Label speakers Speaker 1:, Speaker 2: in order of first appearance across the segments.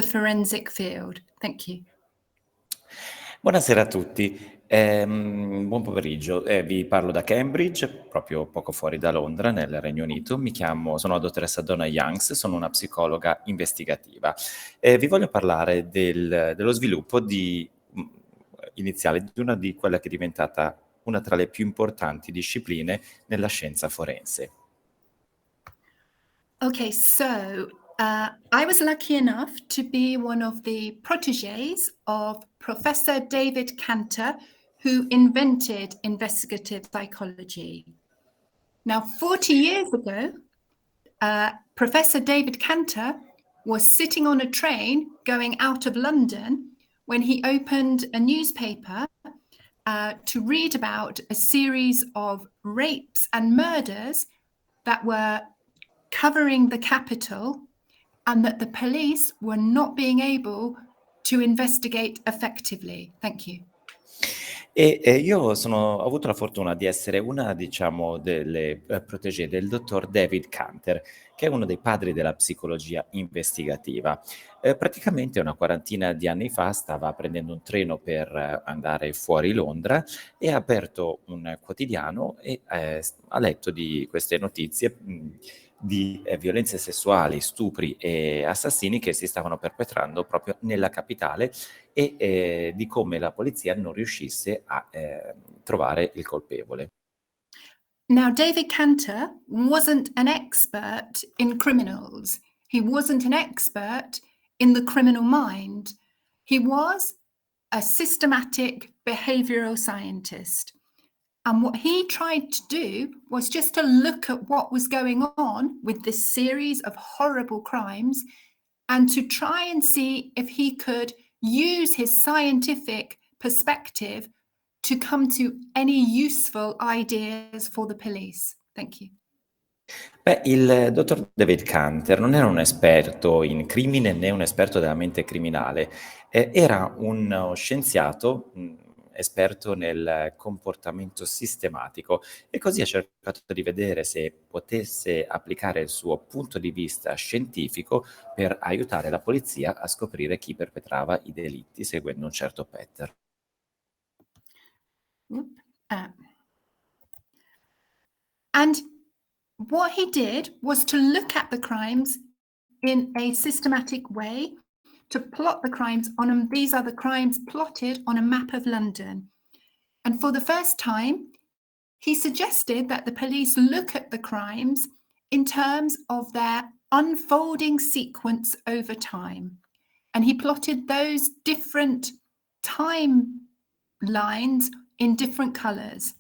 Speaker 1: the forensic field? Thank you.
Speaker 2: Buonasera a tutti, buon pomeriggio. Vi parlo da Cambridge, proprio poco fuori da Londra, nel Regno Unito. Sono la dottoressa Donna Youngs, sono una psicologa investigativa. Vi voglio parlare dello sviluppo iniziale di una di quella che è diventata una tra le più importanti discipline nella scienza forense.
Speaker 1: Okay, so I was lucky enough to be one of the protégés of Professor David Cantor, who invented investigative psychology. Now, 40 years ago, Professor David Cantor was sitting on a train going out of London when he opened a newspaper to read about a series of rapes and murders that were covering the capital and that the police were not being able to investigate effectively. Thank you.
Speaker 2: Io ho avuto la fortuna di essere una, diciamo, delle protégé del dottor David Cantor, che è uno dei padri della psicologia investigativa. Praticamente una quarantina di anni fa stava prendendo un treno per andare fuori Londra e ha aperto un quotidiano e ha letto di queste notizie di violenze sessuali, stupri e assassini che si stavano perpetrando proprio nella capitale e di come la polizia non riuscisse a trovare il colpevole.
Speaker 1: Now, David Cantor wasn't an expert in criminals. He wasn't an expert in the criminal mind. He was a systematic behavioral scientist. And what he tried to do was just to look at what was going on with this series of horrible crimes and to try and see if he could use his scientific perspective to come to any useful ideas for the police. Thank you.
Speaker 2: Beh, il dottor David Cantor non era un esperto in crimine né un esperto della mente criminale, era uno scienziato esperto nel comportamento sistematico e così ha cercato di vedere se potesse applicare il suo punto di vista scientifico per aiutare la polizia a scoprire chi perpetrava i delitti seguendo un certo pattern.
Speaker 1: And what he did was to look at the crimes in a systematic way, to plot the crimes these are the crimes plotted on a map of London. And for the first time, he suggested that the police look at the crimes in terms of their unfolding sequence over time. And he plotted those different timelines in different colors.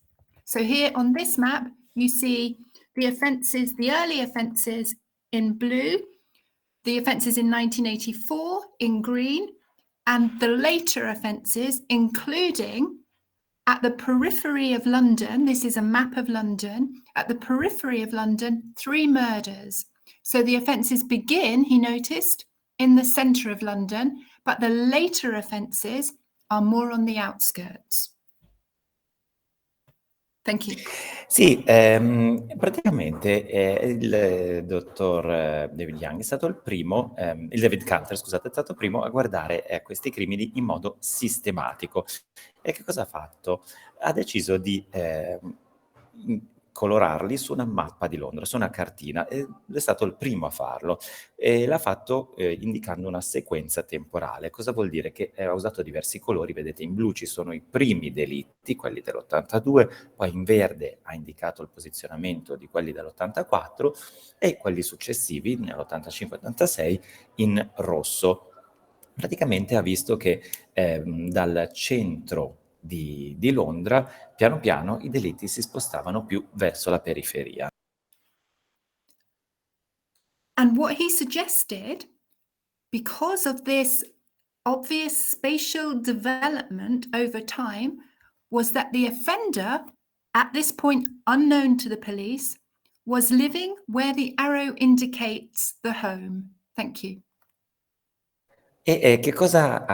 Speaker 1: So here on this map, you see the offences, the early offences in blue, the offences in 1984 in green, and the later offences, including at the periphery of London, this is a map of London, at the periphery of London, 3 murders. So the offences begin, he noticed, in the centre of London, but the later offences are more on the outskirts. Thank you.
Speaker 2: Sì, praticamente il dottor David Young è stato il primo, il David Cantor, scusate, è stato il primo a guardare questi crimini in modo sistematico. E che cosa ha fatto? Ha deciso di colorarli su una mappa di Londra, su una cartina, ed è stato il primo a farlo. E l'ha fatto indicando una sequenza temporale. Cosa vuol dire? Che ha usato diversi colori, vedete in blu ci sono i primi delitti, quelli dell'82, poi in verde ha indicato il posizionamento di quelli dell'84 e quelli successivi, nell'85-86, in rosso. Praticamente ha visto che dal centro di Londra, piano piano i delitti si spostavano più verso la periferia.
Speaker 1: And what he suggested, because of this obvious spatial development over time, was that the offender, at this point unknown to the police, was living where the arrow indicates the home. Thank you.
Speaker 2: E che cosa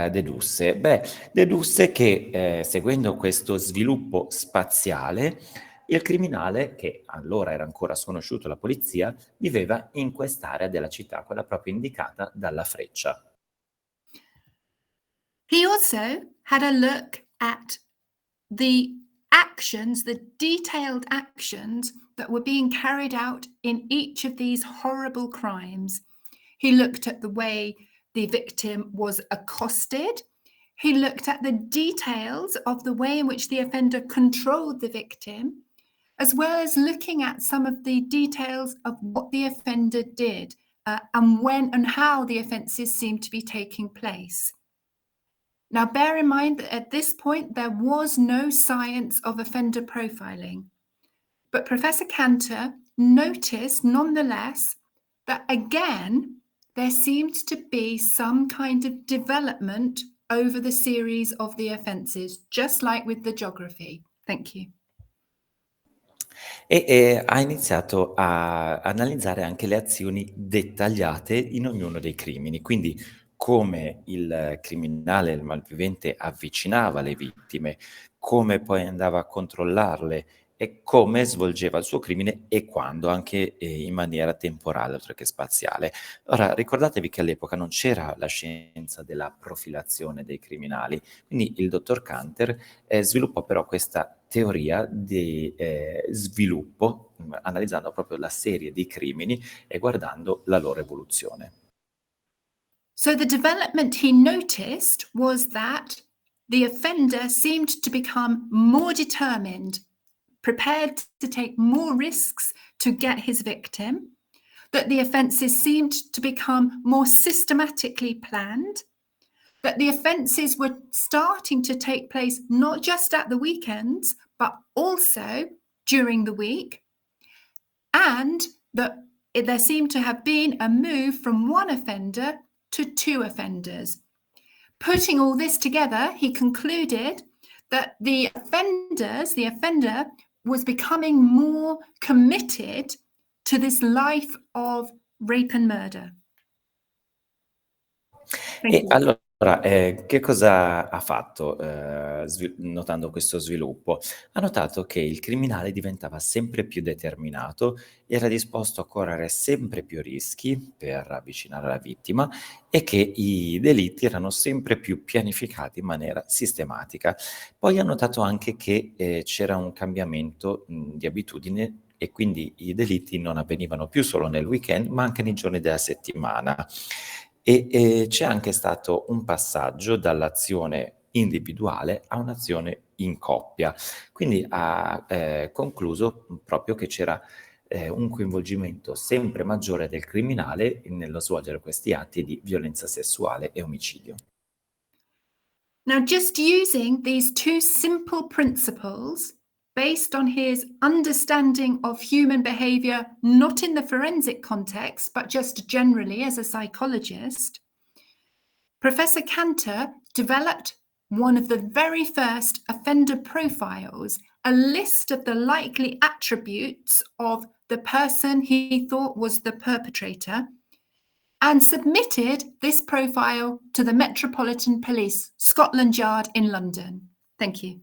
Speaker 2: dedusse? Beh, dedusse che seguendo questo sviluppo spaziale Il criminale, che allora era ancora sconosciuto alla polizia, viveva in quest'area della città, quella proprio indicata dalla freccia.
Speaker 1: He also had a look at the actions, the detailed actions that were being carried out in each of these horrible crimes. He looked at the way the victim was accosted. He looked at the details of the way in which the offender controlled the victim, as well as looking at some of the details of what the offender did and when and how the offences seemed to be taking place. Now, bear in mind that at this point, there was no science of offender profiling. But Professor Cantor noticed, nonetheless, that again, there seemed to be some kind of development over the series of the offences, just like with the geography. Thank you.
Speaker 2: E ha iniziato a analizzare anche le azioni dettagliate in ognuno dei crimini, quindi come il criminale, il malvivente avvicinava le vittime, come poi andava a controllarle e come svolgeva il suo crimine e quando, anche in maniera temporale oltre che spaziale. Ora, ricordatevi che all'epoca non c'era la scienza della profilazione dei criminali, quindi il dottor Canter sviluppò però questa teoria di sviluppo, analizzando proprio la serie di crimini e guardando la loro evoluzione.
Speaker 1: So the development he noticed was that the offender seemed to become more determined, prepared to take more risks to get his victim, that the offences seemed to become more systematically planned, that the offences were starting to take place not just at the weekends, but also during the week, and that there seemed to have been a move from one offender to two offenders. Putting all this together, he concluded that the offender was becoming more committed to this life of rape and murder. Thank
Speaker 2: E
Speaker 1: you.
Speaker 2: allora, che cosa ha fatto, notando questo sviluppo? Ha notato che il criminale diventava sempre più determinato, era disposto a correre sempre più rischi per avvicinare la vittima e che i delitti erano sempre più pianificati in maniera sistematica. Poi ha notato anche che, c'era un cambiamento, di abitudine e quindi i delitti non avvenivano più solo nel weekend, ma anche nei giorni della settimana. C'è anche stato un passaggio dall'azione individuale a un'azione in coppia. Quindi ha, concluso proprio che c'era, un coinvolgimento sempre maggiore del criminale nello svolgere questi atti di violenza sessuale e omicidio.
Speaker 1: Now, just using these two simple principles based on his understanding of human behavior, not in the forensic context, but just generally as a psychologist, Professor Cantor developed one of the very first offender profiles, a list of the likely attributes of the person he thought was the perpetrator, and submitted this profile to the Metropolitan Police, Scotland Yard in London. Thank you.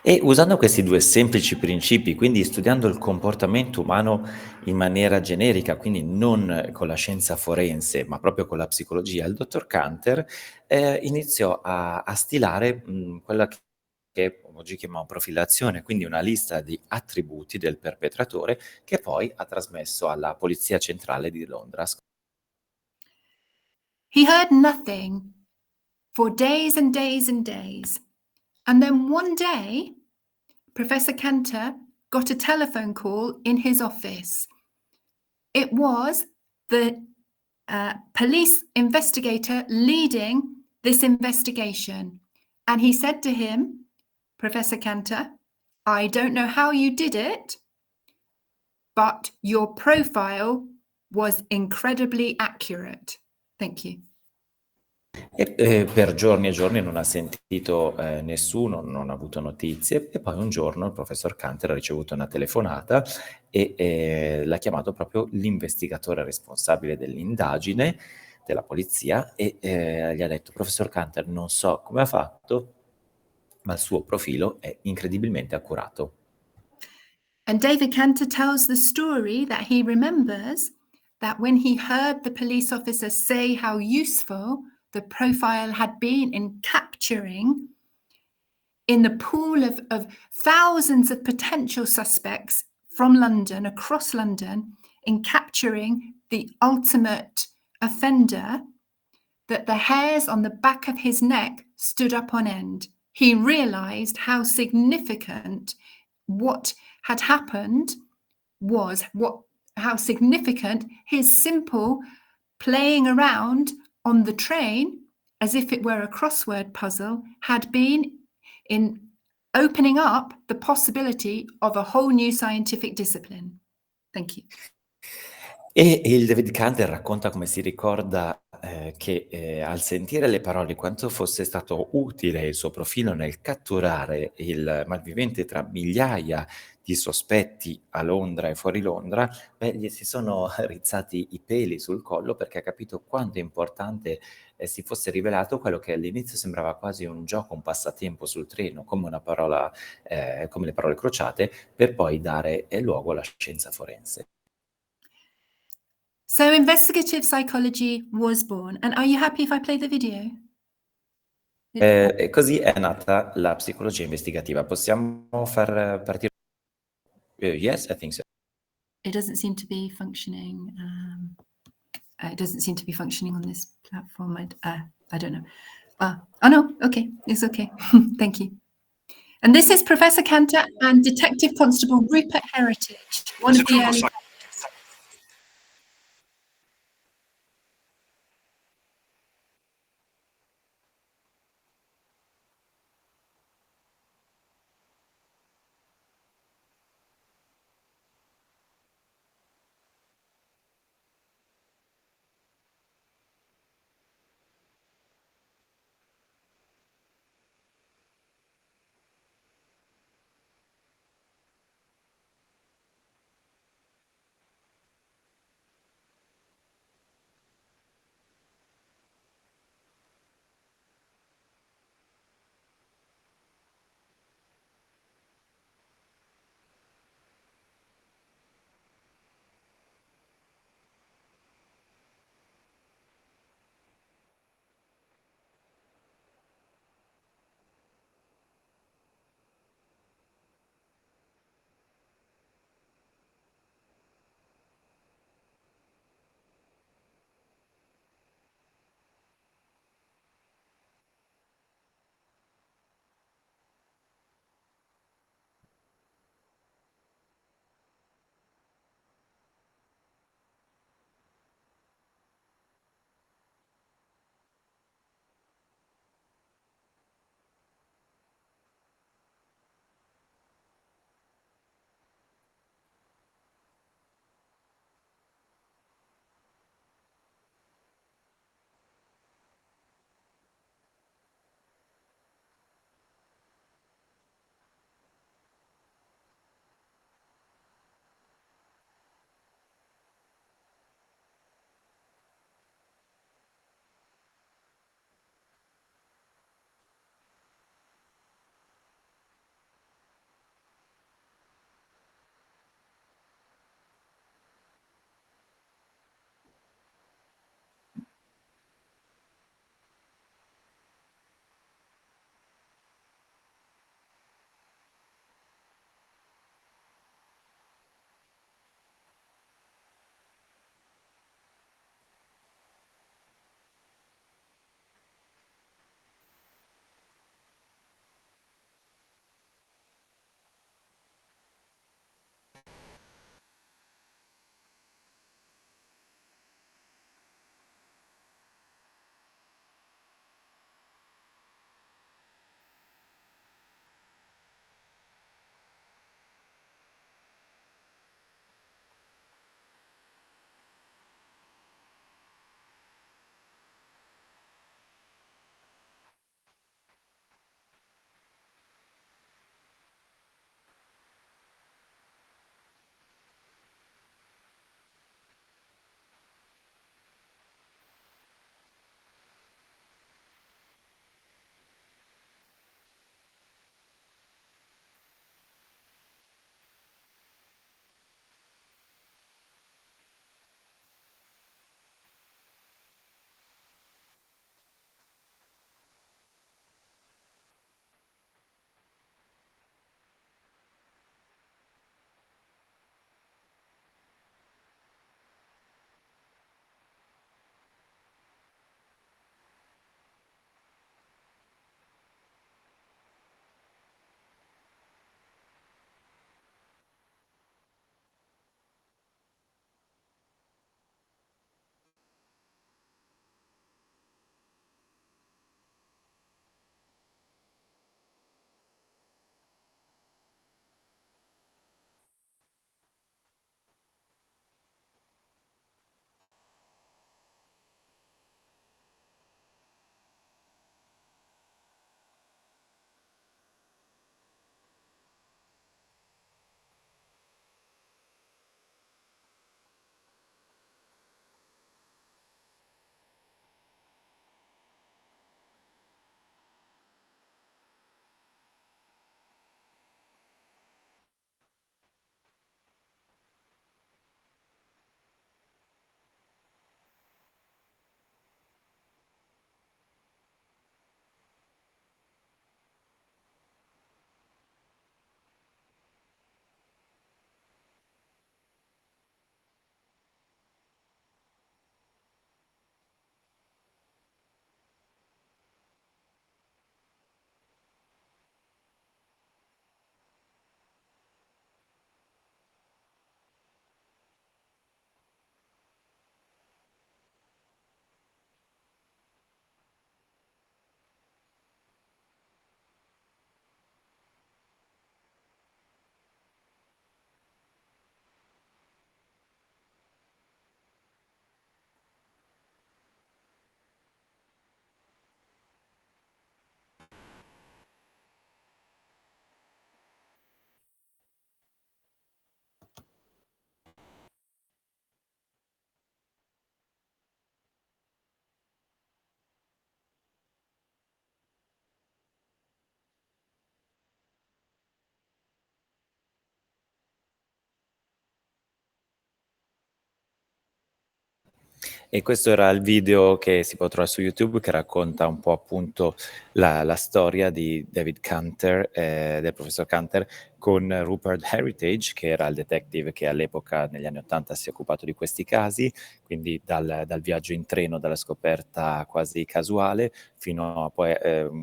Speaker 2: E usando questi 2 semplici principi, quindi studiando il comportamento umano in maniera generica, quindi non con la scienza forense, ma proprio con la psicologia, il dottor Canter, iniziò a stilare, quella che oggi chiamiamo profilazione, quindi una lista di attributi del perpetratore che poi ha trasmesso alla Polizia Centrale di Londra.
Speaker 1: He heard nothing for days and days and days. And then one day, Professor Cantor got a telephone call in his office. It was the police investigator leading this investigation. And he said to him, Professor Cantor, I don't know how you did it, but your profile was incredibly accurate. Thank you.
Speaker 2: Per giorni e giorni non ha sentito, nessuno, non ha avuto notizie e poi un giorno il professor Canter ha ricevuto una telefonata e, l'ha chiamato proprio l'investigatore responsabile dell'indagine della polizia e, gli ha detto: "Professor Canter, non so come ha fatto, ma il suo profilo è incredibilmente accurato".
Speaker 1: And David Cantor tells the story that he remembers that when he heard the police officer say how useful the profile had been in capturing, in the pool of thousands of potential suspects from London, across London, in capturing the ultimate offender, that the hairs on the back of his neck stood up on end. He realized how significant what had happened was, how significant his simple playing around on the train as if it were a crossword puzzle had been in opening up the possibility of a whole new scientific discipline. Thank you.
Speaker 2: E il David Canter racconta come si ricorda che al sentire le parole quanto fosse stato utile il suo profilo nel catturare il malvivente tra migliaia di sospetti a Londra e fuori Londra, gli si sono rizzati i peli sul collo perché ha capito quanto importante si fosse rivelato quello che all'inizio sembrava quasi un gioco, un passatempo sul treno, come una parola, come le parole crociate, per poi dare luogo alla scienza forense.
Speaker 1: So investigative psychology was born. And are you happy if I play the video?
Speaker 2: E così è nata la psicologia investigativa. Possiamo far partire? Yes, I think so.
Speaker 1: It doesn't seem to be functioning. It doesn't seem to be functioning on this platform. I don't know. Oh no, okay, it's okay. Thank you. And this is Professor Cantor and Detective Constable Rupert Heritage, one of the early.
Speaker 2: E questo era il video che si può trovare su YouTube, che racconta un po' appunto la storia di David Canter, del professor Canter, con Rupert Heritage, che era il detective che all'epoca, negli anni '80, si è occupato di questi casi, quindi dal viaggio in treno, dalla scoperta quasi casuale, fino a poi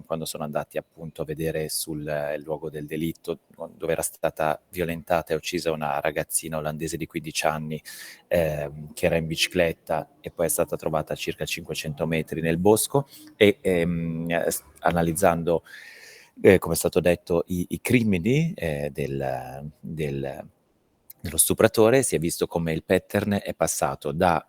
Speaker 2: quando sono andati appunto a vedere sul luogo del delitto, dove era stata violentata e uccisa una ragazzina olandese di 15 anni, che era in bicicletta e poi è stata trovata a circa 500 metri nel bosco, e analizzando, come è stato detto, i crimini dello stupratore, si è visto come il pattern è passato da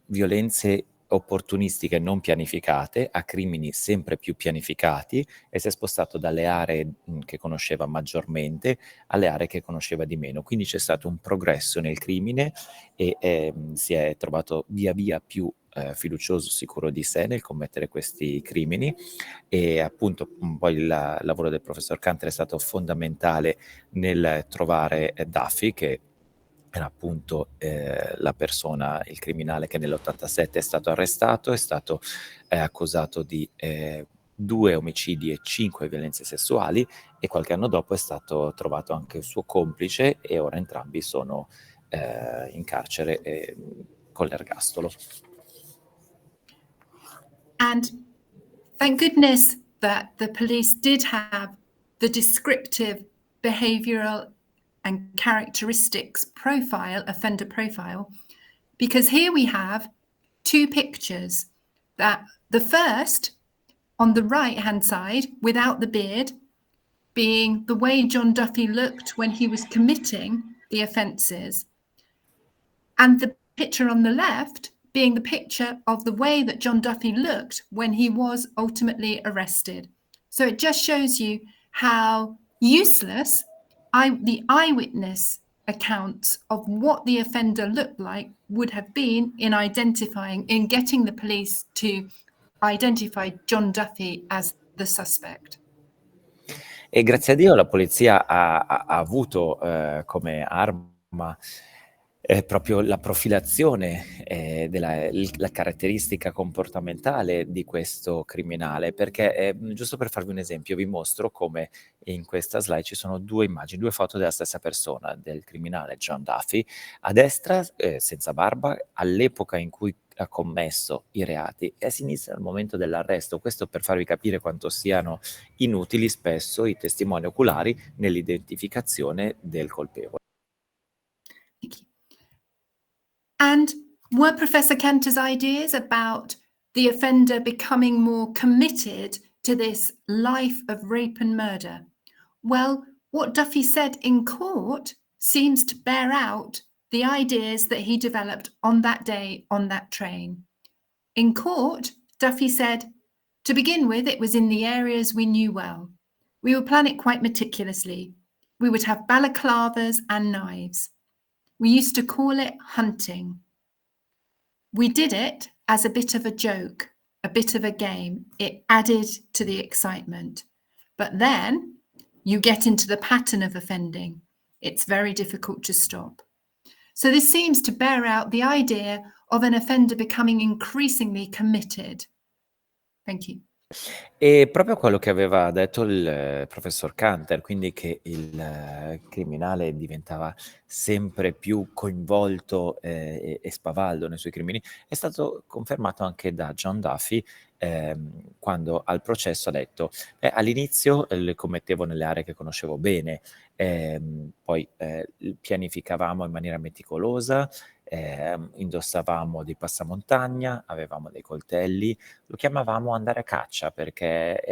Speaker 2: violenze opportunistiche non pianificate a crimini sempre più pianificati, e si è spostato dalle aree che conosceva maggiormente alle aree che conosceva di meno. Quindi c'è stato un progresso nel crimine e si è trovato via via più fiducioso, sicuro di sé nel commettere questi crimini, e appunto poi il lavoro del professor Canter è stato fondamentale nel trovare Duffy, che era appunto la persona, il criminale che nell'87 è stato arrestato, è stato accusato di 2 omicidi e 5 violenze sessuali, e qualche anno dopo è stato trovato anche il suo complice, e ora entrambi sono in carcere con l'ergastolo.
Speaker 1: And thank goodness that the police did have the descriptive behavioral and characteristics profile, offender profile, because here we have 2 pictures. That the first, on the right-hand side, without the beard, being the way John Duffy looked when he was committing the offences, and the picture on the left being the picture of the way that John Duffy looked when he was ultimately arrested. So it just shows you how useless the eyewitness accounts of what the offender looked like would have been in getting the police to identify John Duffy as the suspect.
Speaker 2: E grazie a Dio la polizia ha avuto come arma proprio la profilazione, la caratteristica comportamentale di questo criminale, perché giusto per farvi un esempio, vi mostro come in questa slide ci sono 2 immagini, 2 foto della stessa persona, del criminale John Duffy, a destra senza barba, all'epoca in cui ha commesso i reati, e a sinistra al momento dell'arresto. Questo per farvi capire quanto siano inutili spesso i testimoni oculari nell'identificazione del colpevole.
Speaker 1: Thank you. And were Professor Cantor's ideas about the offender becoming more committed to this life of rape and murder? Well, what Duffy said in court seems to bear out the ideas that he developed on that day on that train. In court, Duffy said, to begin with, it was in the areas we knew well. We would plan it quite meticulously. We would have balaclavas and knives. We used to call it hunting. We did it as a bit of a joke, a bit of a game. It added to the excitement. But then you get into the pattern of offending. It's very difficult to stop. So this seems to bear out the idea of an offender becoming increasingly committed. Thank you.
Speaker 2: E proprio quello che aveva detto il professor Canter, quindi che il criminale diventava sempre più coinvolto e spavaldo nei suoi crimini, è stato confermato anche da John Duffy, quando al processo ha detto: all'inizio le commettevo nelle aree che conoscevo bene, poi pianificavamo in maniera meticolosa, indossavamo dei passamontagna, avevamo dei coltelli, lo chiamavamo andare a caccia perché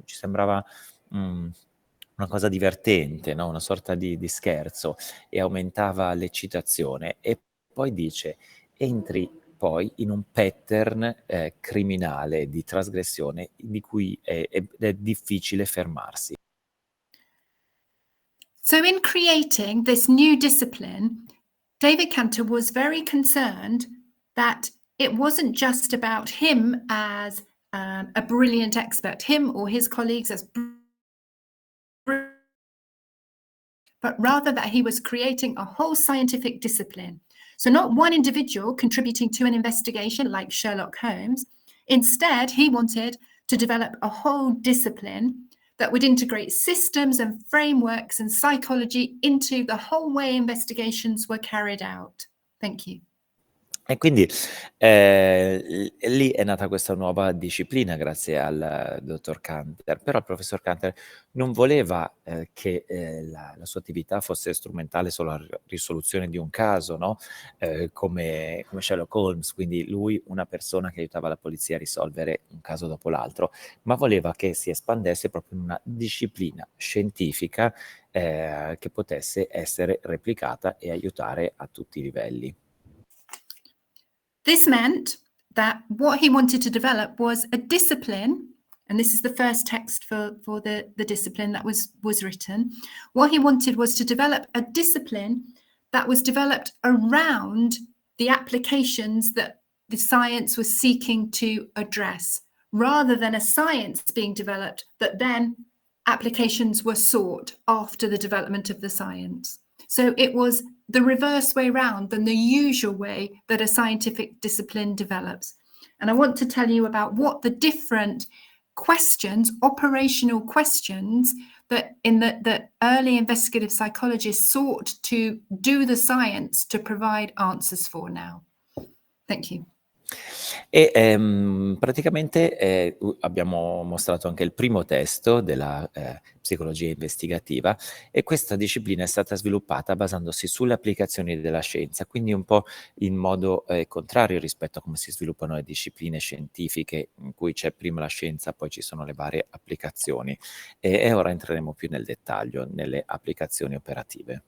Speaker 2: ci sembrava una cosa divertente, no? Una sorta di scherzo, e aumentava l'eccitazione. E poi dice: entri poi in un pattern criminale di trasgressione di cui è difficile fermarsi.
Speaker 1: So in creating this new discipline, David Cantor was very concerned that it wasn't just about him as a brilliant expert, him or his colleagues as but rather that he was creating a whole scientific discipline. So not one individual contributing to an investigation like Sherlock Holmes. Instead, he wanted to develop a whole discipline that would integrate systems and frameworks and psychology into the whole way investigations were carried out. Thank you.
Speaker 2: E quindi lì è nata questa nuova disciplina grazie al dottor Canter, però il professor Canter non voleva che la sua attività fosse strumentale solo alla risoluzione di un caso, no? Come Sherlock Holmes, quindi lui una persona che aiutava la polizia a risolvere un caso dopo l'altro, ma voleva che si espandesse proprio in una disciplina scientifica che potesse essere replicata e aiutare a tutti i livelli.
Speaker 1: This meant that what he wanted to develop was a discipline, and this is the first text for the discipline that was written. What he wanted was to develop a discipline that was developed around the applications that the science was seeking to address, rather than a science being developed that then applications were sought after the development of the science. So it was the reverse way round than the usual way that a scientific discipline develops. And I want to tell you about what the different questions, operational questions, that in the early investigative psychologists sought to do the science to provide answers for now. Thank you.
Speaker 2: E praticamente abbiamo mostrato anche il primo testo della psicologia investigativa, e questa disciplina è stata sviluppata basandosi sulle applicazioni della scienza, quindi un po' in modo contrario rispetto a come si sviluppano le discipline scientifiche, in cui c'è prima la scienza, poi ci sono le varie applicazioni. E ora entreremo più nel dettaglio, nelle applicazioni operative.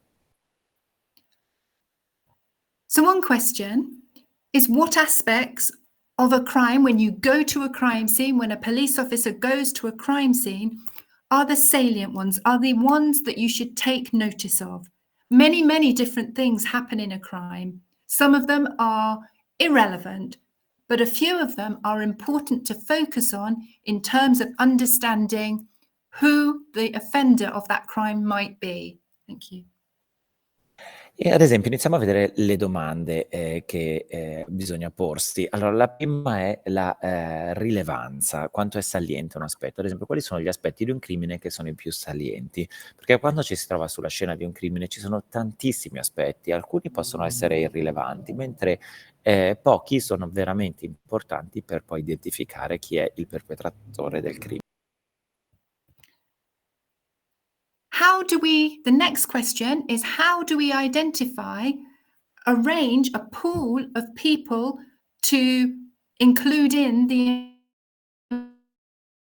Speaker 1: So one question is, what aspects of a crime, when you go to a crime scene, when a police officer goes to a crime scene, are the salient ones, are the ones that you should take notice of? Many, many different things happen in a crime. Some of them are irrelevant, but a few of them are important to focus on in terms of understanding who the offender of that crime might be. Thank you.
Speaker 2: E ad esempio iniziamo a vedere le domande che bisogna porsi. Allora, la prima è la rilevanza, quanto è saliente un aspetto. Ad esempio, quali sono gli aspetti di un crimine che sono i più salienti? Perché quando ci si trova sulla scena di un crimine ci sono tantissimi aspetti, alcuni possono essere irrilevanti, mentre pochi sono veramente importanti per poi identificare chi è il perpetratore del crimine.
Speaker 1: The next question is, how do we identify, arrange a pool of people to include in the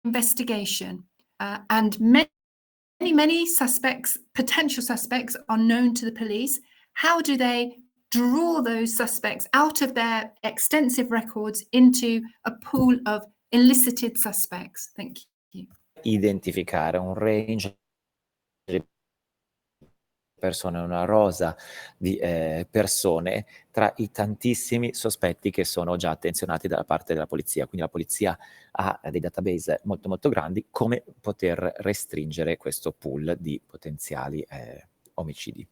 Speaker 1: investigation? And many suspects, potential suspects, are known to the police. How do they draw those suspects out of their extensive records into a pool of elicited suspects? Thank you.
Speaker 2: Identificare un range di persone, una rosa di persone tra i tantissimi sospetti che sono già attenzionati dalla parte della polizia. Quindi la polizia ha dei database molto molto grandi. Come poter restringere questo pool di potenziali omicidi?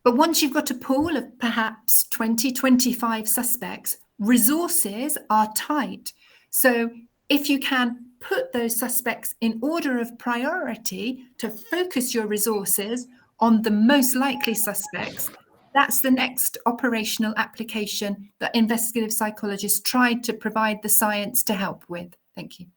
Speaker 1: But once you've got a pool of perhaps 20, 25 suspects, resources are tight. So if you can put those suspects in order of priority to focus your resources on the most likely suspects, that's the next operational application that investigative psychologists tried to provide the science to help with. Thank you.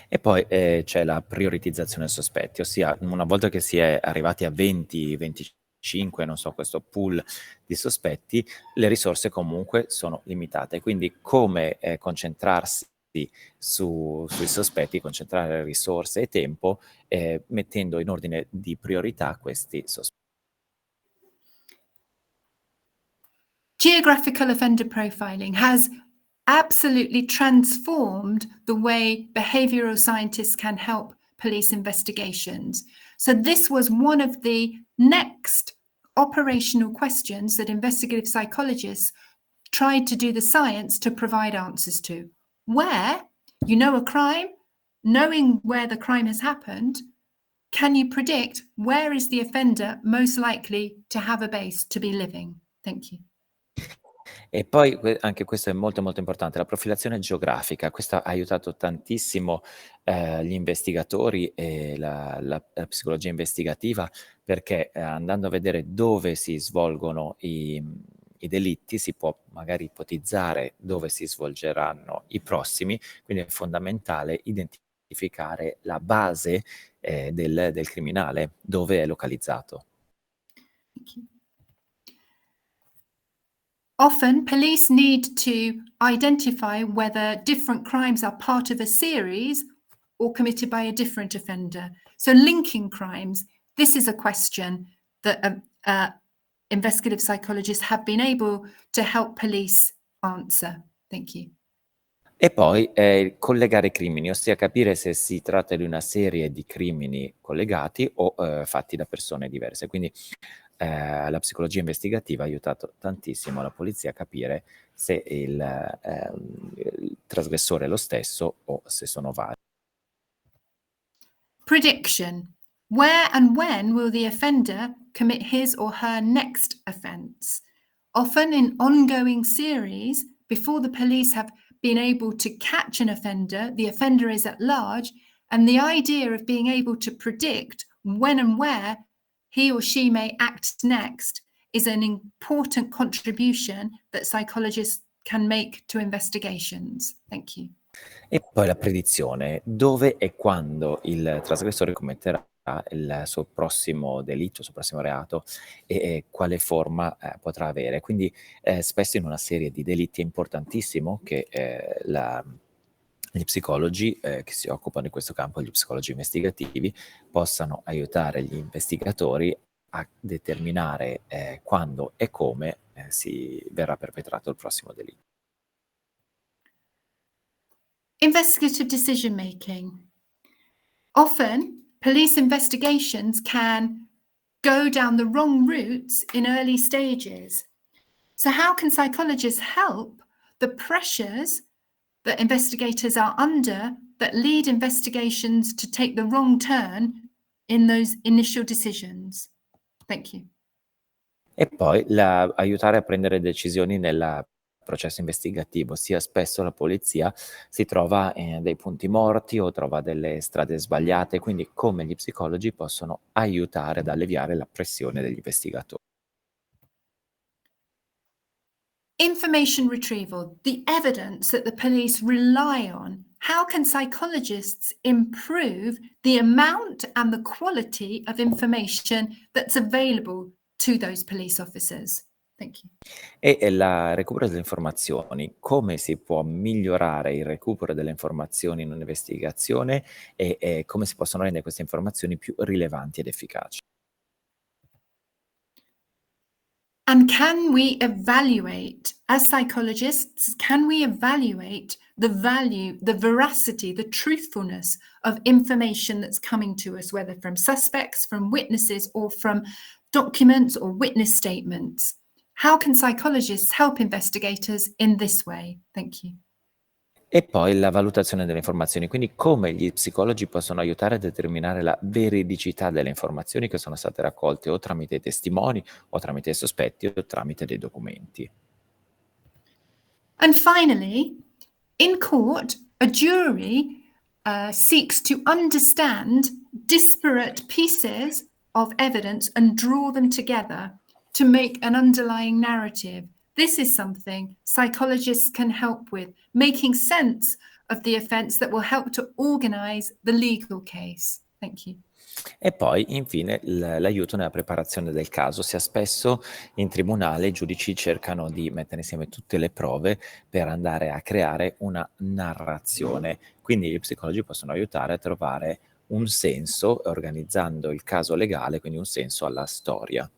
Speaker 2: E poi c'è la prioritizzazione sospetti, ossia una volta che si è arrivati a 20, 25, non so, questo pool di sospetti, le risorse comunque sono limitate. Quindi come concentrarsi sui sospetti, concentrare risorse e tempo, mettendo in ordine di priorità questi sospetti.
Speaker 1: Geographical offender profiling has absolutely transformed the way behavioral scientists can help police investigations. So this was one of the next operational questions that investigative psychologists tried to do the science to provide answers to. Where you know a crime, knowing where the crime has happened, can you predict where is the offender most likely to have a base to be living? Thank you.
Speaker 2: E poi anche questo è molto molto importante, la profilazione geografica. Questo ha aiutato tantissimo gli investigatori e la psicologia investigativa, perché andando a vedere dove si svolgono i delitti si può magari ipotizzare dove si svolgeranno i prossimi, quindi è fondamentale identificare la base del criminale, dove è localizzato.
Speaker 1: Thank you. Often, police need to identify whether different crimes are part of a series or committed by a different offender. So linking crimes, this is a question that investigative psychologists have been able to help police answer. Thank you.
Speaker 2: E poi collegare i crimini, ossia capire se si tratta di una serie di crimini collegati o fatti da persone diverse. Quindi la psicologia investigativa ha aiutato tantissimo la polizia a capire se il trasgressore è lo stesso o se sono vari.
Speaker 1: Prediction. Where and when will the offender commit his or her next offence? Often in ongoing series, before the police have been able to catch an offender, the offender is at large, and the idea of being able to predict when and where he or she may act next is an important contribution that psychologists can make to investigations. Thank you.
Speaker 2: E poi la predizione, dove e quando il trasgressore commetterà il suo prossimo delitto, il suo prossimo reato e quale forma potrà avere. Quindi spesso in una serie di delitti è importantissimo che gli psicologi che si occupano di questo campo, gli psicologi investigativi, possano aiutare gli investigatori a determinare quando e come si verrà perpetrato il prossimo delitto.
Speaker 1: Investigative decision making. Often, police investigations can go down the wrong routes in early stages. So, how can psychologists help the pressures that investigators are under that lead investigations to take the wrong turn in those initial decisions? Thank you.
Speaker 2: E poi aiutare a prendere decisioni nel processo investigativo, sia spesso la polizia si trova dei punti morti o trova delle strade sbagliate, quindi come gli psicologi possono aiutare ad alleviare la pressione degli investigatori.
Speaker 1: Information retrieval, the evidence that the police rely on. How can psychologists improve the amount and the quality of information that's available to those police officers? Thank you.
Speaker 2: E il recupero delle informazioni, come si può migliorare il recupero delle informazioni in un'investigazione e come si possono rendere queste informazioni più rilevanti ed efficaci.
Speaker 1: And can we evaluate, as psychologists, can we evaluate the value, the veracity, the truthfulness of information that's coming to us, whether from suspects, from witnesses, or from documents or witness statements? How can psychologists help investigators in this way? Thank you.
Speaker 2: E poi la valutazione delle informazioni, quindi come gli psicologi possono aiutare a determinare la veridicità delle informazioni che sono state raccolte o tramite testimoni o tramite sospetti o tramite dei documenti.
Speaker 1: And finally, in court, a jury seeks to understand disparate pieces of evidence and draw them together to make an underlying narrative. This is something psychologists can help with, making sense of the offence that will help to organise the legal case. Thank you.
Speaker 2: E poi, infine, l'aiuto nella preparazione del caso, sia spesso in tribunale i giudici cercano di mettere insieme tutte le prove per andare a creare una narrazione. Quindi gli psicologi possono aiutare a trovare un senso, organizzando il caso legale, quindi un senso alla storia.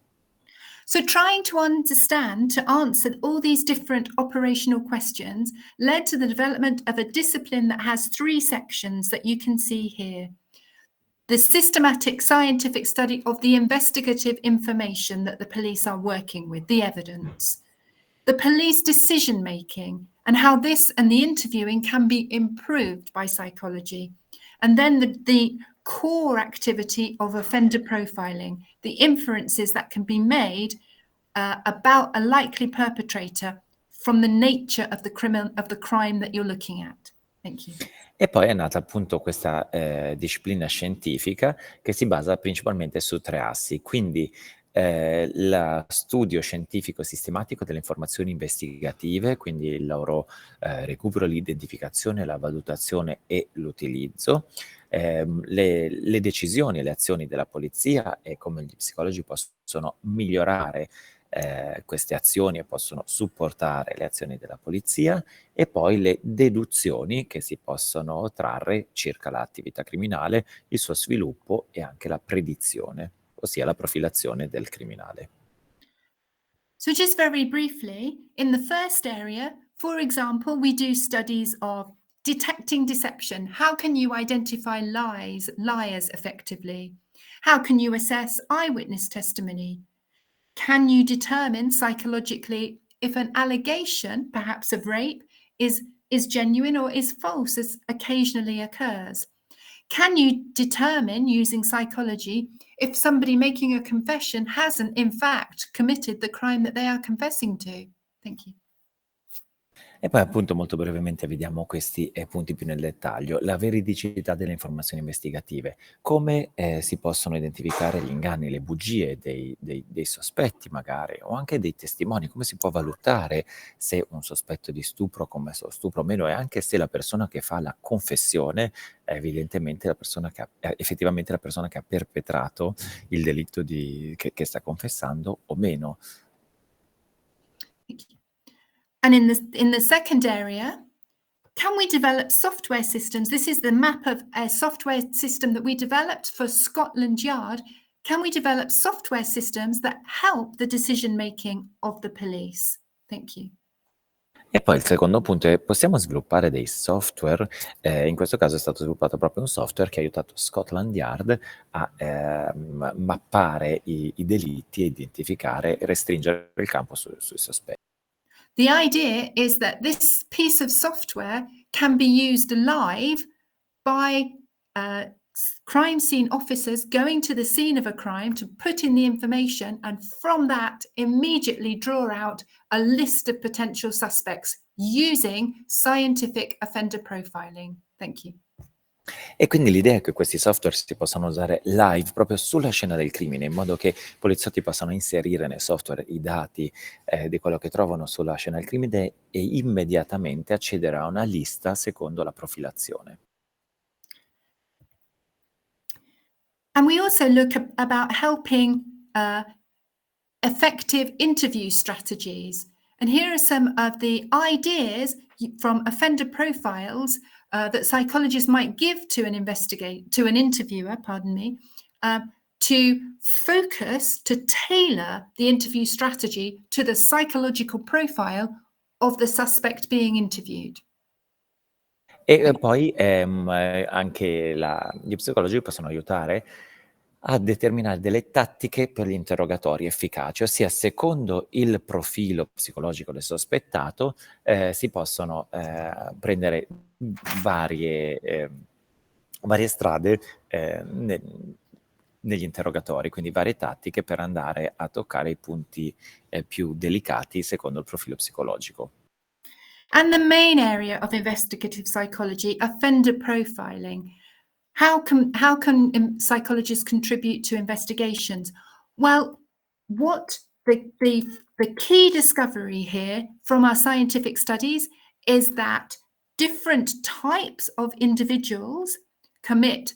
Speaker 1: So trying to understand, to answer all these different operational questions led to the development of a discipline that has 3 sections that you can see here. The systematic scientific study of the investigative information that the police are working with, the evidence. The police decision making and how this and the interviewing can be improved by psychology. And then the core activity of offender profiling, the inferences that can be made about a likely perpetrator from the nature of the crime that you're looking at. Thank you.
Speaker 2: E poi è nata appunto questa disciplina scientifica che si basa principalmente su 3 assi, quindi lo studio scientifico sistematico delle informazioni investigative, quindi il loro recupero, l'identificazione, la valutazione e l'utilizzo, le decisioni e le azioni della polizia e come gli psicologi possono migliorare queste azioni e possono supportare le azioni della polizia, e poi le deduzioni che si possono trarre circa l'attività criminale, il suo sviluppo e anche la predizione, ossia la profilazione del criminale.
Speaker 1: So just very briefly, in the first area, for example, we do studies of detecting deception. How can you identify liars effectively? How can you assess eyewitness testimony? Can you determine psychologically if an allegation, perhaps of rape, is genuine or is false, as occasionally occurs? Can you determine using psychology if somebody making a confession hasn't in fact committed the crime that they are confessing to? Thank you.
Speaker 2: E poi appunto molto brevemente vediamo questi punti più nel dettaglio. La veridicità delle informazioni investigative, come si possono identificare gli inganni, le bugie dei sospetti magari, o anche dei testimoni, come si può valutare se un sospetto di stupro ha commesso stupro o meno, e anche se la persona che fa la confessione è evidentemente la persona che effettivamente la persona che ha perpetrato il delitto che sta confessando o meno.
Speaker 1: Thank you. And in the second area, can we develop software systems? This is the map of a software system that we developed for Scotland Yard. Can we develop software systems that help the decision making of the police? Thank you.
Speaker 2: E poi il secondo punto è: possiamo sviluppare dei software? In questo caso è stato sviluppato proprio un software che ha aiutato Scotland Yard a mappare i delitti, identificare e restringere il campo sui sospetti.
Speaker 1: The idea is that this piece of software can be used live by crime scene officers going to the scene of a crime to put in the information, and from that immediately draw out a list of potential suspects using scientific offender profiling. Thank you.
Speaker 2: E quindi l'idea è che questi software si possano usare live proprio sulla scena del crimine, in modo che i poliziotti possano inserire nel software i dati di quello che trovano sulla scena del crimine e immediatamente accedere a una lista secondo la profilazione.
Speaker 1: And we also look about helping effective interview strategies. And here are some of the ideas from offender profiles that psychologists might give to an interviewer, to focus, to tailor the interview strategy to the psychological profile of the suspect being interviewed.
Speaker 2: E poi anche gli psicologi possono aiutare a determinare delle tattiche per gli interrogatori efficaci, ossia secondo il profilo psicologico del sospettato si possono prendere varie strade negli interrogatori, quindi varie tattiche per andare a toccare i punti più delicati secondo il profilo psicologico.
Speaker 1: And the main area of investigative psychology, offender profiling. How can psychologists contribute to investigations? Well, what the key discovery here from our scientific studies is that different types of individuals commit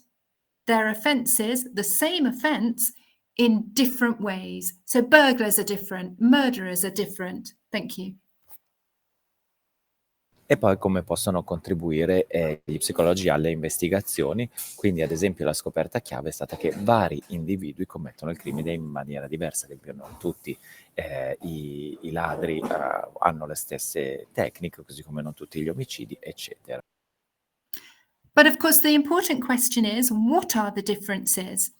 Speaker 1: their offences, the same offence, in different ways. So burglars are different, murderers are different. Thank you.
Speaker 2: E poi come possono contribuire gli psicologi alle investigazioni, quindi ad esempio la scoperta chiave è stata che vari individui commettono il crimine in maniera diversa, ad esempio non tutti i ladri hanno le stesse tecniche, così come non tutti gli omicidi, eccetera.
Speaker 1: But of course, the important question is, what are the differences?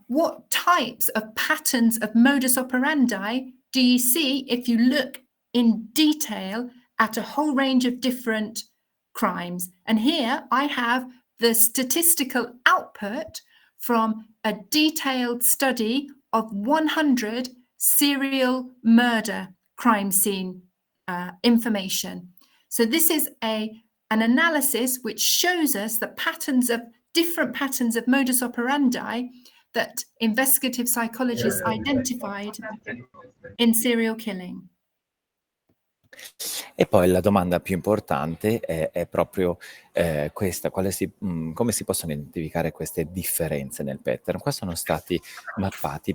Speaker 1: What types of patterns of modus operandi do you see if you look in detail at a whole range of different crimes? And here I have the statistical output from a detailed study of 100 serial murder crime scene information. So this is an analysis which shows us the different patterns of modus operandi that investigative psychologists identified in serial killing.
Speaker 2: E poi la domanda più importante è proprio questa: come si possono identificare queste differenze nel pattern? Qua sono stati mappati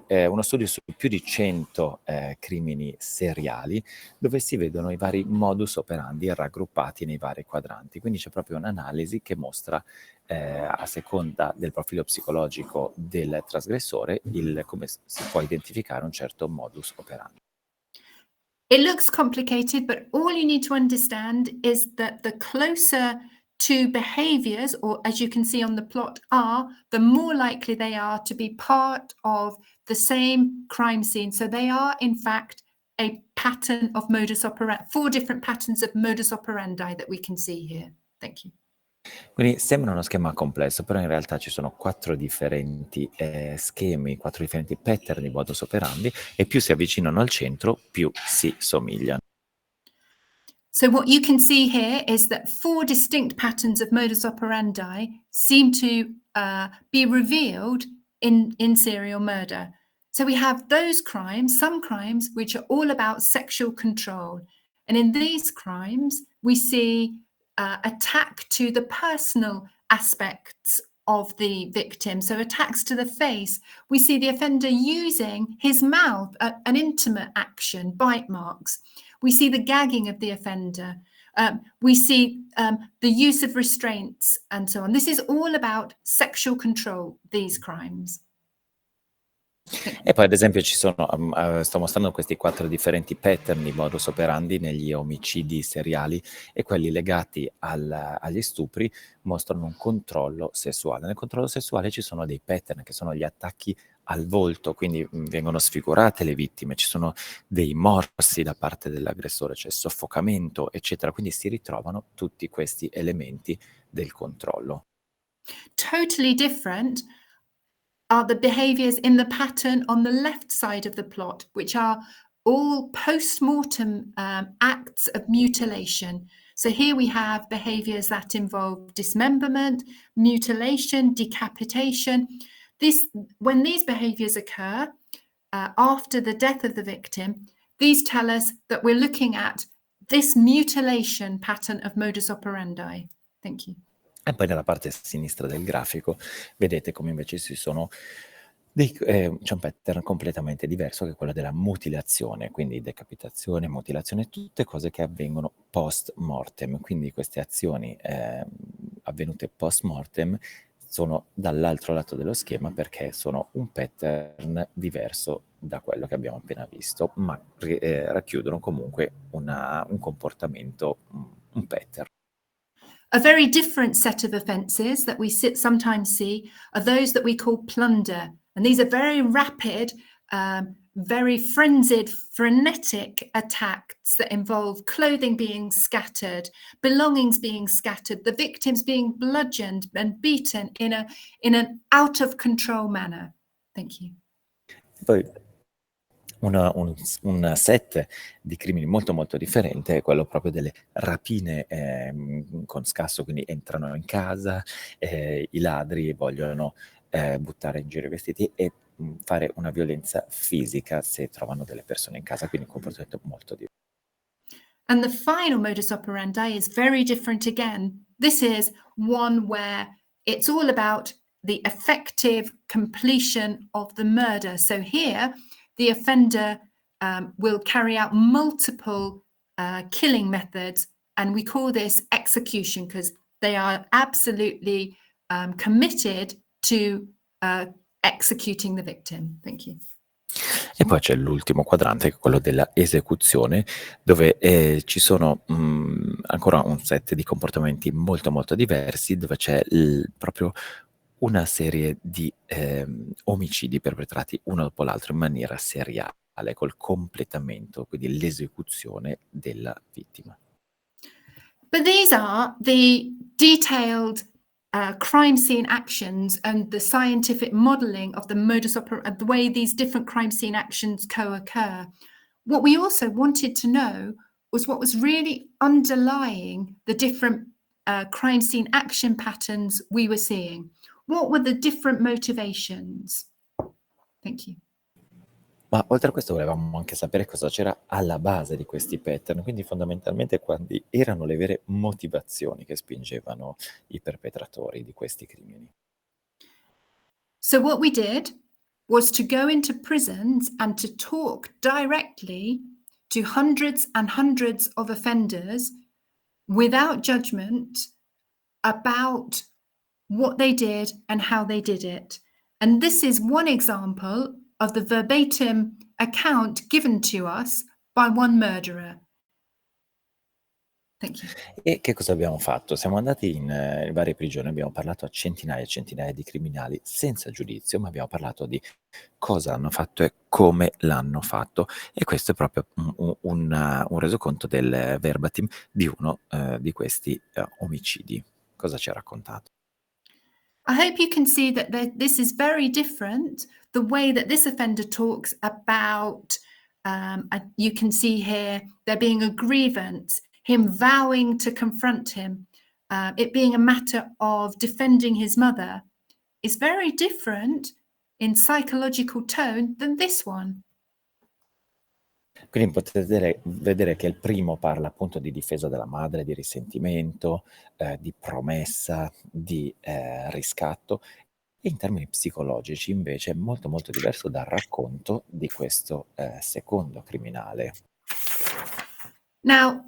Speaker 2: uno studio su più di 100 crimini seriali, dove si vedono i vari modus operandi raggruppati nei vari quadranti. Quindi c'è proprio un'analisi che mostra, a seconda del profilo psicologico del trasgressore, come si può identificare un certo modus operandi.
Speaker 1: It looks complicated, but all you need to understand is that the closer to behaviors, or as you can see on the plot, the more likely they are to be part of the same crime scene. So they are, in fact, a pattern of modus operandi, 4 different patterns of modus operandi that we can see here. Thank you.
Speaker 2: Quindi sembra uno schema complesso, però in realtà ci sono 4 differenti schemi, 4 differenti pattern di modus operandi, e più si avvicinano al centro, più si somigliano.
Speaker 1: So what you can see here is that 4 distinct patterns of modus operandi seem to be revealed in serial murder. So we have those crimes, some crimes, which are all about sexual control. And in these crimes, we see attack to the personal aspects of the victim. So attacks to the face. We see the offender using his mouth, an intimate action, bite marks. We see the gagging of the offender. We see the use of restraints and so on. This is all about sexual control, these crimes.
Speaker 2: E poi ad esempio sto mostrando questi 4 differenti pattern di modus operandi negli omicidi seriali, e quelli legati agli stupri mostrano un controllo sessuale. Nel controllo sessuale ci sono dei pattern che sono gli attacchi al volto, quindi vengono sfigurate le vittime, ci sono dei morsi da parte dell'aggressore, c'è soffocamento, eccetera. Quindi si ritrovano tutti questi elementi del controllo.
Speaker 1: Totally different are the behaviors in the pattern on the left side of the plot, which are all post-mortem acts of mutilation. So here we have behaviors that involve dismemberment, mutilation, decapitation. When these behaviors occur after the death of the victim, these tell us that we're looking at this mutilation pattern of modus operandi. Thank you.
Speaker 2: E poi nella parte sinistra del grafico vedete come invece c'è un pattern completamente diverso, che è quello della mutilazione, quindi decapitazione, mutilazione, tutte cose che avvengono post mortem. Quindi queste azioni avvenute post mortem sono dall'altro lato dello schema, perché sono un pattern diverso da quello che abbiamo appena visto, ma racchiudono comunque un comportamento, un pattern.
Speaker 1: A very different set of offences that we sometimes see are those that we call plunder. And these are very rapid, very frenzied, frenetic attacks that involve clothing being scattered, belongings being scattered, the victims being bludgeoned and beaten in an out of control manner. Thank you.
Speaker 2: Poi un set di crimini molto molto differente è quello proprio delle rapine con scasso, quindi entrano in casa, i ladri vogliono buttare in giro i vestiti e fare una violenza fisica se trovano delle persone in casa, quindi un comportamento molto diverso.
Speaker 1: And the final modus operandi is very different again. This is one where it's all about the effective completion of the murder. So here, the offender will carry out multiple killing methods, and we call this execution because they are absolutely committed to executing the victim. Thank you.
Speaker 2: E poi c'è l'ultimo quadrante, che è quello della esecuzione, dove ci sono ancora un set di comportamenti molto molto diversi, dove c'è proprio una serie di omicidi perpetrati uno dopo l'altro in maniera seriale, col completamento, quindi l'esecuzione della vittima.
Speaker 1: But these are the detailed crime scene actions and the scientific modelling of the modus operandi, the way these different crime scene actions co-occur. What we also wanted to know was what was really underlying the different crime scene action patterns we were seeing. What were the different motivations? Thank you.
Speaker 2: Ma oltre a questo volevamo anche sapere cosa c'era alla base di questi pattern, quindi fondamentalmente quali erano le vere motivazioni che spingevano i perpetratori di questi crimini.
Speaker 1: So what we did was to go into prisons and to talk directly to hundreds and hundreds of offenders without judgment about what they did and how they did it. And this is one example of the verbatim account given to us by one murderer. Thank you.
Speaker 2: E che cosa abbiamo fatto? Siamo andati in varie prigioni, abbiamo parlato a centinaia e centinaia di criminali senza giudizio, ma abbiamo parlato di cosa hanno fatto e come l'hanno fatto. E questo è proprio un resoconto del verbatim di uno di questi omicidi. Cosa ci ha raccontato?
Speaker 1: I hope you can see that this is very different. The way that this offender talks about, you can see here, there being a grievance, him vowing to confront him, it being a matter of defending his mother, is very different in psychological tone than this one.
Speaker 2: Quindi potete vedere che il primo parla appunto di difesa della madre, di risentimento, di promessa, di riscatto, e in termini psicologici invece è molto molto diverso dal racconto di questo secondo criminale.
Speaker 1: Now,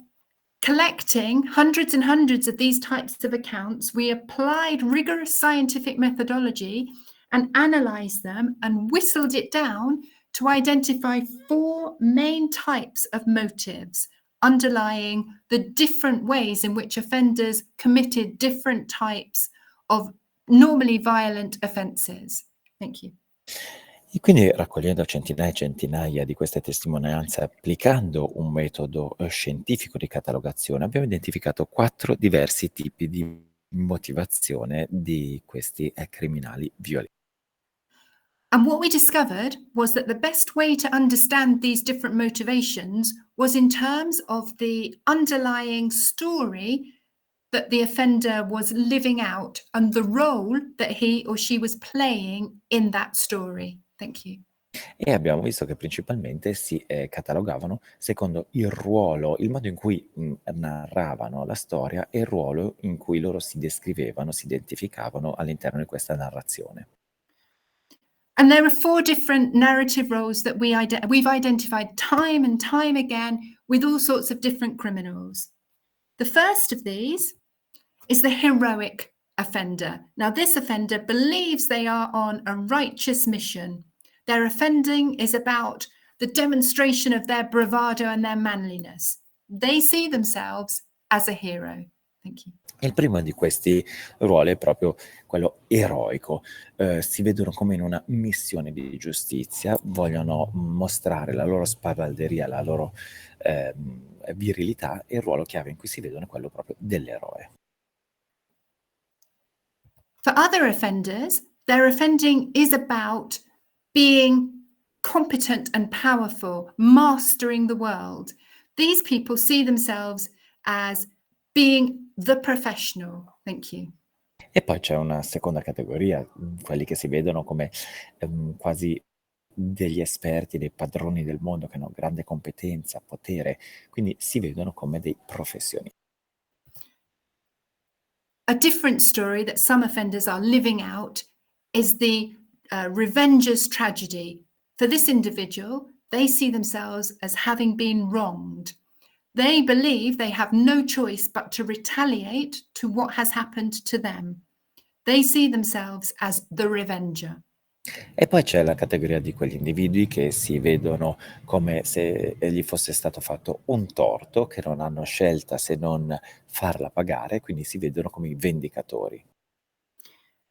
Speaker 1: collecting hundreds and hundreds of these types of accounts, we applied rigorous scientific methodology and analysed them and whistled it down to identify 4 main types of motives underlying the different ways in which offenders committed different types of normally violent offences. Thank you.
Speaker 2: E quindi raccogliendo centinaia e centinaia di queste testimonianze, applicando un metodo scientifico di catalogazione, abbiamo identificato 4 diversi tipi di motivazione di questi criminali violenti.
Speaker 1: And what we discovered was that the best way to understand these different motivations was in terms of the underlying story that the offender was living out and the role that he or she was playing in that story. Thank you.
Speaker 2: E abbiamo visto che principalmente si catalogavano secondo il ruolo, il modo in cui narravano la storia e il ruolo in cui loro si descrivevano, si identificavano all'interno di questa narrazione.
Speaker 1: And there are 4 different narrative roles that we've identified time and time again with all sorts of different criminals. The first of these is the heroic offender. Now, this offender believes they are on a righteous mission. Their offending is about the demonstration of their bravado and their manliness. They see themselves as a hero. Thank you.
Speaker 2: Il primo di questi ruoli è proprio quello eroico. Si vedono come in una missione di giustizia, vogliono mostrare la loro spavalderia, la loro virilità, e il ruolo chiave in cui si vedono è quello proprio dell'eroe.
Speaker 1: For other offenders, their offending is about being competent and powerful, mastering the world. These people see themselves as being the professional. Thank you.
Speaker 2: E poi c'è una seconda categoria, quelli che si vedono come quasi degli esperti, dei padroni del mondo che hanno grande competenza, potere, quindi si vedono come dei professionisti.
Speaker 1: A different story that some offenders are living out is the revenger's tragedy. For this individual, they see themselves as having been wronged. They believe they have no choice but to retaliate to what has happened to them. They see themselves as the revenger.
Speaker 2: E poi c'è la categoria di quegli individui che si vedono come se gli fosse stato fatto un torto, che non hanno scelta se non farla pagare, quindi si vedono come i vendicatori.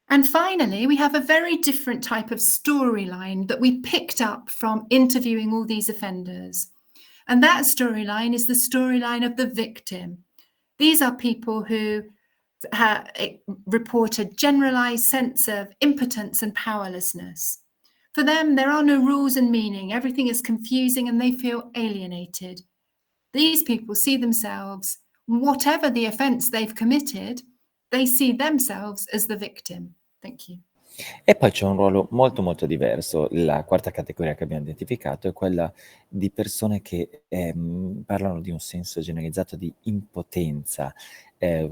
Speaker 1: And finally, we have a very different type of storyline that we picked up from interviewing all these offenders. And that storyline is the storyline of the victim. These are people who report a generalized sense of impotence and powerlessness. For them, there are no rules and meaning. Everything is confusing and they feel alienated. These people see themselves, whatever the offence they've committed, they see themselves as the victim. Thank you.
Speaker 2: E poi c'è un ruolo molto molto diverso. La quarta categoria che abbiamo identificato è quella di persone che parlano di un senso generalizzato di impotenza, poi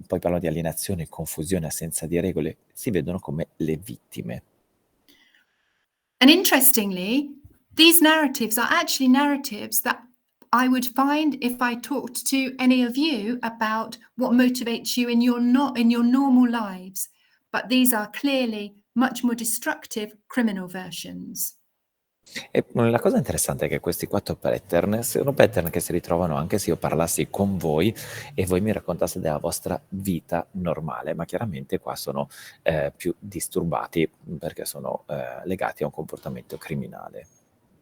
Speaker 2: parlano di alienazione, confusione, assenza di regole, si vedono come le vittime.
Speaker 1: And interestingly, these narratives are actually narratives that I would find if I talked to any of you about what motivates you in your normal lives. But these are clearly much more destructive criminal versions.
Speaker 2: E la cosa interessante è che questi 4 pattern sono pattern che si ritrovano anche se io parlassi con voi e voi mi raccontaste della vostra vita normale, ma chiaramente qua sono più disturbati perché sono legati a un comportamento criminale.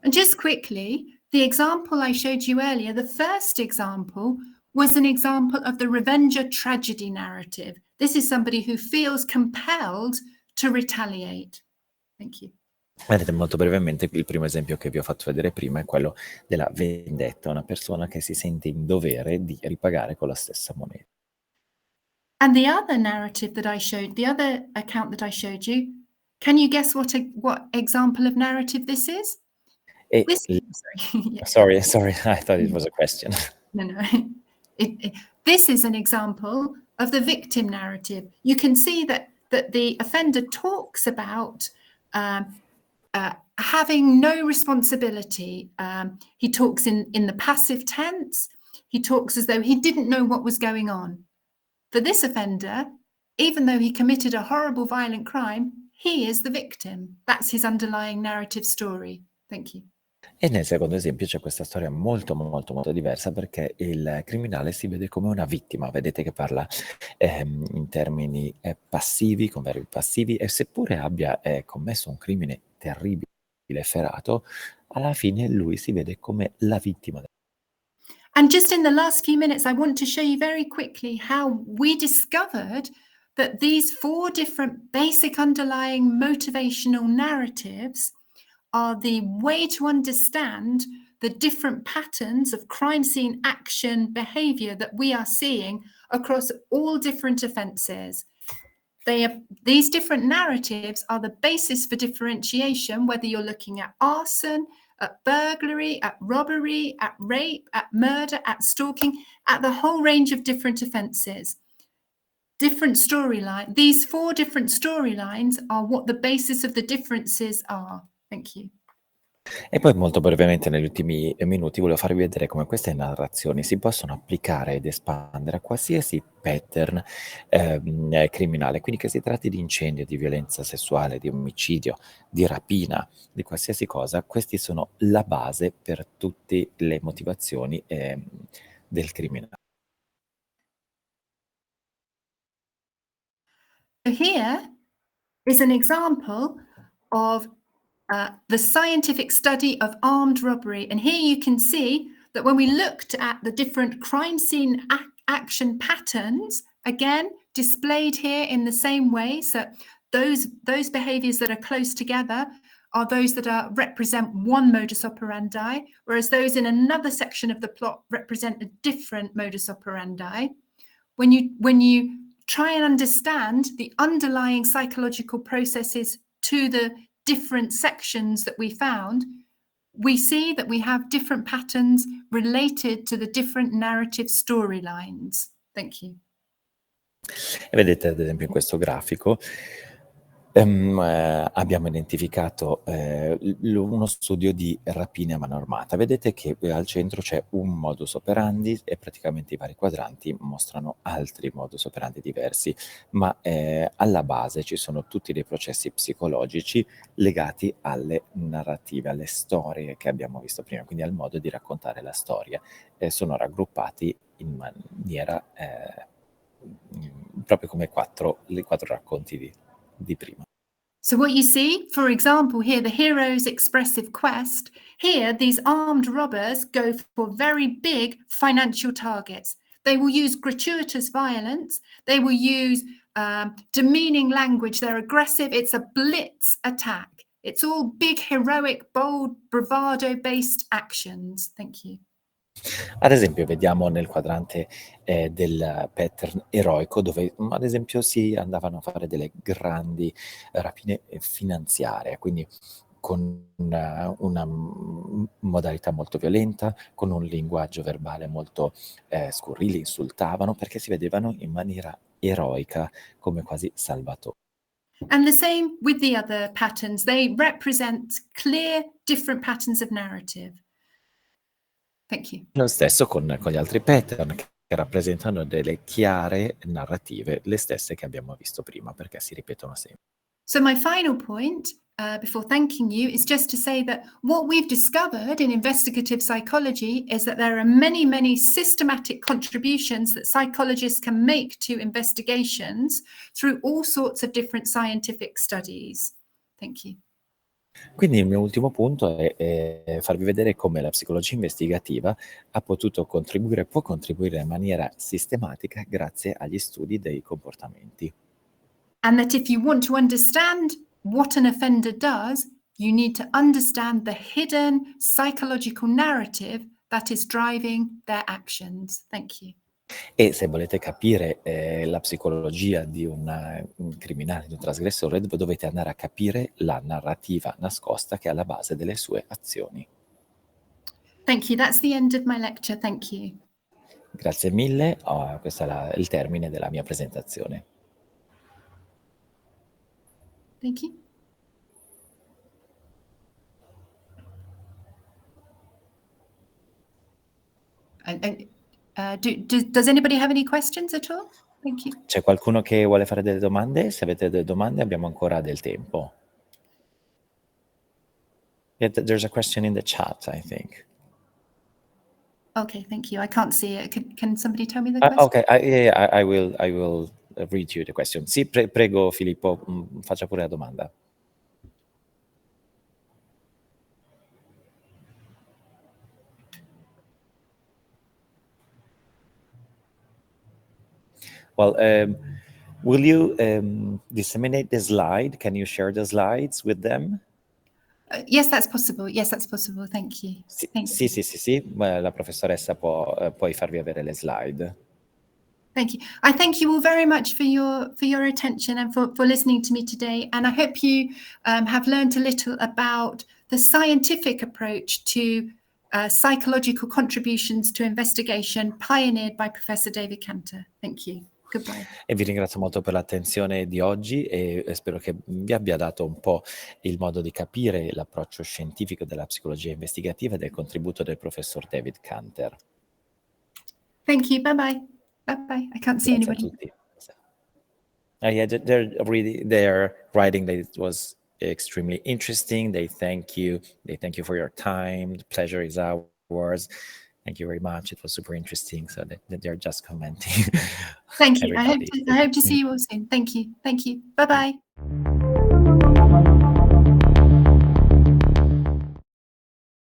Speaker 1: And just quickly, the example I showed you earlier, the first example was an example of the revenger tragedy narrative. This is somebody who feels compelled to retaliate. Thank you.
Speaker 2: Vedete, molto brevemente, il primo esempio che vi ho fatto vedere prima è quello della vendetta, una persona che si sente in dovere di ripagare con la stessa moneta.
Speaker 1: And the other narrative that I showed, the other account that I showed you, can you guess what example of narrative this is?
Speaker 2: E
Speaker 1: Sorry. Yeah.
Speaker 2: Sorry, I thought it was a question.
Speaker 1: No. This is an example of the victim narrative. You can see that the offender talks about having no responsibility. He talks in the passive tense. He talks as though he didn't know what was going on. For this offender, even though he committed a horrible, violent crime, he is the victim. That's his underlying narrative story. Thank you.
Speaker 2: E nel secondo esempio c'è questa storia molto molto molto diversa perché il criminale si vede come una vittima, vedete che parla in termini passivi, con verbi passivi, e seppure abbia commesso un crimine terribile, efferato, alla fine lui si vede come la vittima.
Speaker 1: And just in the last few minutes, I want to show you very quickly how we discovered that these 4 different basic underlying motivational narratives are the way to understand the different patterns of crime scene action behavior that we are seeing across all different offences. These different narratives are the basis for differentiation, whether you're looking at arson, at burglary, at robbery, at rape, at murder, at stalking, at the whole range of different offences. Different storyline. These 4 different storylines are what the basis of the differences are. Thank you.
Speaker 2: E poi molto brevemente negli ultimi minuti volevo farvi vedere come queste narrazioni si possono applicare ed espandere a qualsiasi pattern criminale, quindi che si tratti di incendio, di violenza sessuale, di omicidio, di rapina, di qualsiasi cosa, questi sono la base per tutte le motivazioni del criminale.
Speaker 1: So here is an example of the scientific study of armed robbery. And here you can see that when we looked at the different crime scene action patterns, again, displayed here in the same way. So those behaviors that are close together are those that represent one modus operandi, whereas those in another section of the plot represent a different modus operandi. When you try and understand the underlying psychological processes to the different sections that we found, we see that we have different patterns related to the different narrative storylines. Thank you.
Speaker 2: E vedete ad esempio in questo grafico abbiamo identificato uno studio di rapina a mano armata. Vedete che al centro c'è un modus operandi e praticamente i vari quadranti mostrano altri modus operandi diversi, ma alla base ci sono tutti dei processi psicologici legati alle narrative, alle storie che abbiamo visto prima, quindi al modo di raccontare la storia. Sono raggruppati in maniera proprio come i 4 racconti di prima.
Speaker 1: So what you see, for example, here, the hero's expressive quest, here, these armed robbers go for very big financial targets. They will use gratuitous violence. They will use demeaning language. They're aggressive. It's a blitz attack. It's all big, heroic, bold, bravado-based actions. Thank you.
Speaker 2: Ad esempio vediamo nel quadrante del pattern eroico dove ad esempio si andavano a fare delle grandi rapine finanziarie, quindi con una modalità molto violenta, con un linguaggio verbale molto scurrile, insultavano perché si vedevano in maniera eroica, come quasi salvatori.
Speaker 1: And the same with the other patterns. They represent clear, different patterns of narrative. Thank you.
Speaker 2: Lo stesso con gli altri pattern che rappresentano delle chiare narrative, le stesse che abbiamo visto prima, perché si ripetono sempre.
Speaker 1: So my final point, before thanking you, is just to say that what we've discovered in investigative psychology is that there are many, many systematic contributions that psychologists can make to investigations through all sorts of different scientific studies. Thank you.
Speaker 2: Quindi il mio ultimo punto è farvi vedere come la psicologia investigativa può contribuire in maniera sistematica grazie agli studi dei comportamenti.
Speaker 1: And that if you want to understand what an offender does, you need to understand the hidden psychological narrative that is driving their actions. Thank you.
Speaker 2: E se volete capire la psicologia di un criminale, di un trasgressore, dovete andare a capire la narrativa nascosta che è alla base delle sue azioni.
Speaker 1: Thank you. That's the end of my lecture. Thank you.
Speaker 2: Grazie mille, questo è il termine della mia presentazione.
Speaker 1: Thank you. Does anybody have any questions at all? Thank you.
Speaker 2: C'è qualcuno che vuole fare delle domande? Se avete delle domande abbiamo ancora del tempo. Yeah, there's a question in the chat, I think.
Speaker 1: Okay, thank you. I can't see it. Can somebody tell me the question?
Speaker 2: Okay, I will read you the question. Sì, prego Filippo, faccia pure la domanda. Well, will you disseminate the slide? Can you share the slides with them?
Speaker 1: Yes, that's possible. Yes, that's possible. Thank you.
Speaker 2: Sì, la professoressa può poi farvi avere le slide.
Speaker 1: Thank you. I thank you all very much for your attention and for listening to me today. And I hope you have learned a little about the scientific approach to psychological contributions to investigation pioneered by Professor David Cantor. Thank you. Goodbye.
Speaker 2: E vi ringrazio molto per l'attenzione di oggi e spero che vi abbia dato un po' il modo di capire l'approccio scientifico della psicologia investigativa e del contributo del professor David Cantor.
Speaker 1: Thank you. Bye-bye. Bye-bye. I can't see anybody.
Speaker 2: Grazie a tutti. They're writing that it was extremely interesting. They thank you for your time. The pleasure is ours. Thank you very much. It was super interesting. So they're just commenting.
Speaker 1: Thank you. I hope to see you all soon. Thank you. Bye-bye.